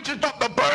bitches drop the bird.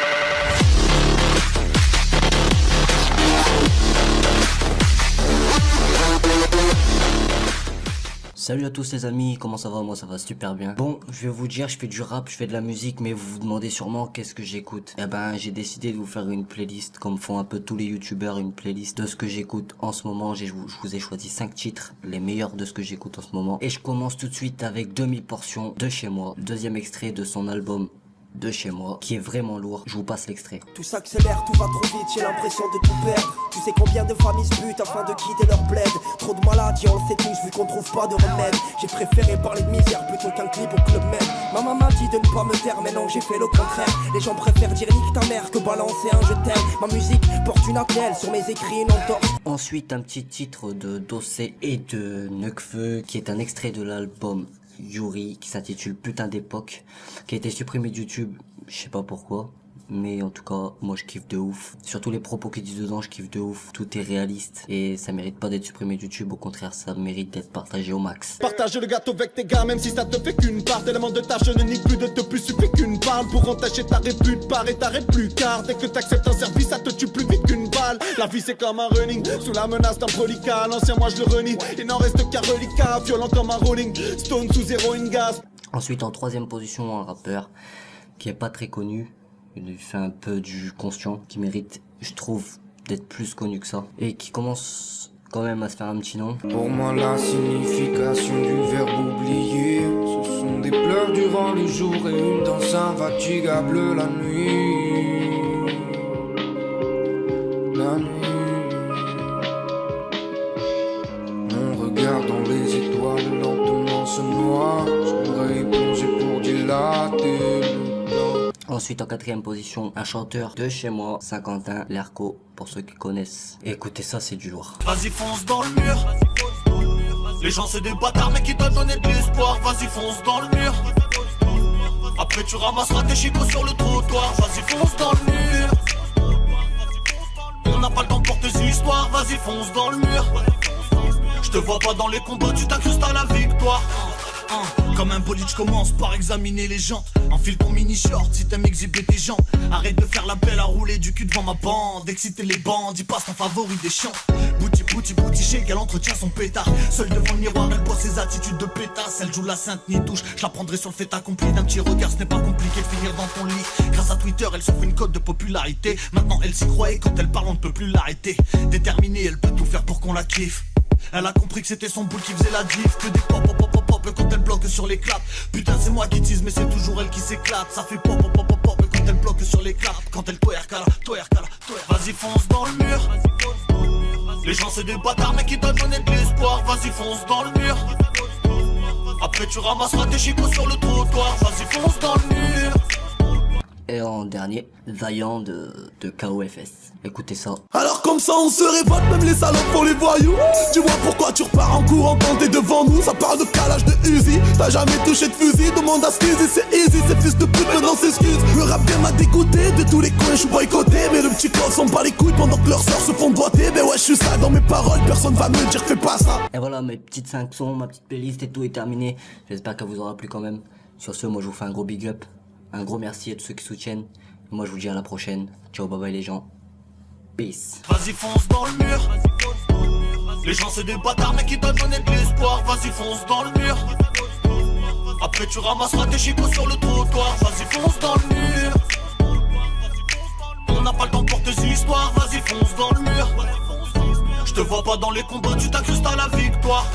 Salut à tous les amis, comment ça va? Moi ça va super bien. Bon, je vais vous dire, je fais du rap, je fais de la musique, mais vous vous demandez sûrement qu'est-ce que j'écoute. Eh ben, j'ai décidé de vous faire une playlist, comme font un peu tous les youtubeurs, une playlist de ce que j'écoute en ce moment. Je vous ai choisi 5 titres, les meilleurs de ce que j'écoute en ce moment. Et je commence tout de suite avec Demi-Portion de Chez Moi, deuxième extrait de son album de Chez Moi, qui est vraiment lourd. Je vous passe l'extrait. Tout s'accélère, tout va trop vite, j'ai l'impression de tout perdre. Tu sais combien de familles se butent afin de quitter leur bled. Trop de maladies, on le sait tous, vu qu'on trouve pas de remède. J'ai préféré parler de misère plutôt qu'un clip au Club Med. Ma maman m'a dit de ne pas me taire, mais non, j'ai fait le contraire. Les gens préfèrent dire nique ta mère que balancer un je t'aime. Ma musique porte une attelle, sur mes écrits une entorse. Ensuite, un petit titre de Dossé et de Nekfeu, qui est un extrait de l'album Yuri, qui s'intitule Putain d'époque, qui a été supprimé de YouTube, je sais pas pourquoi, mais en tout cas moi je kiffe de ouf. Surtout les propos qu'ils disent dedans, je kiffe de ouf. Tout est réaliste et ça mérite pas d'être supprimé de YouTube, au contraire ça mérite d'être partagé au max. Partage le gâteau avec tes gars, même si ça te fait qu'une part. Tellement de tâches, je ne nie plus de te plus, suffit qu'une balle pour entacher ta répute, part et t'arrêtes plus car dès que t'acceptes un service, ça te tue plus vite qu'une balle. La vie c'est comme un running, sous la menace d'un reliquat. L'ancien moi je le renie, il n'en reste qu'un reliquat. Violent comme un rolling, stone sous héroïne gaz. Ensuite en troisième position, un rappeur qui est pas très connu, il fait un peu du conscient, qui mérite, je trouve, d'être plus connu que ça, et qui commence quand même à se faire un petit nom. Pour moi la signification du verbe oublier, ce sont des pleurs durant le jour et une danse infatigable la nuit. La nuit, mon regard dans les étoiles lentement se noie. J'aimerais y plonger pour dilater le temps. Ensuite en quatrième position, un chanteur de Chez Moi, Saint-Quentin, Lerco, pour ceux qui connaissent. Et écoutez ça, c'est du lourd. Vas-y fonce dans le mur. Les gens c'est des bâtards mais qui doivent donner de l'espoir. Vas-y fonce dans le mur. Après tu ramasseras tes chicots sur le trottoir. Vas-y fonce dans le mur. On n'a pas le temps pour tes histoires. Vas-y fonce dans le mur. Je te vois pas dans les combats, tu t'incrustes à la victoire. Comme un bolide, je commence par examiner les jantes. Enfile ton mini short si t'aimes exhiber tes jambes. Arrête de faire la belle à rouler du cul devant ma bande. Exciter les bandes, y passe ton favori des champs. Bouti, chez qu'elle entretient son pétard. Seule devant le miroir, elle pose ses attitudes de pétasse. Elle joue la sainte ni touche, je la prendrai sur le fait accompli d'un petit regard. Ce n'est pas compliqué de finir dans ton lit. Grâce à Twitter, elle s'offre une cote de popularité. Maintenant elle s'y croit et quand elle parle on ne peut plus l'arrêter. Déterminée, elle peut tout faire pour qu'on la kiffe. Elle a compris que c'était son boule qui faisait la diff. Que des pop quand elle bloque sur les claps. Putain c'est moi qui tease mais c'est toujours elle qui s'éclate. Ça fait pop quand elle bloque sur les claps. Quand elle twerk. Vas-y fonce dans le mur. Les gens c'est des bâtards mais qui doivent donner de l'espoir. Vas-y fonce dans le mur. Après tu ramasseras tes chicots sur le trottoir. Vas-y fonce dans le mur. Et en dernier, Vaillant de KOFS. Écoutez ça. Alors comme ça on se révolte, même les salopes pour les voyous. Dis-moi pourquoi tu repars en courant quand t'es devant nous. Ça parle de calage de Uzi, t'as jamais touché de fusil. Demande à Squeezie, c'est easy, ces fils de pute maintenant s'excusent. Le rap game m'a dégoûté, de tous les coins je suis boycotté. Mais le petit clown s'en bat les couilles pendant que leurs sœurs se font doigter. Ben ouais je suis sale dans mes paroles, personne va me dire fais pas ça. Et voilà, mes petites 5 sons, ma petite playlist et tout est terminé. J'espère qu'elle vous aura plu quand même. Sur ce, moi je vous fais un gros big up. Un gros merci à tous ceux qui soutiennent. Moi je vous dis à la prochaine. Ciao, bye bye les gens. Peace. Vas-y fonce dans le mur. Les gens c'est des bâtards mais qui doivent donner de l'espoir. Vas-y fonce dans le mur. Après tu ramasseras tes chicots sur le trottoir. Vas-y fonce dans le mur. On n'a pas le temps pour tes histoires. Vas-y fonce dans le mur. Je te vois pas dans les combats, tu t'incrustes à la victoire.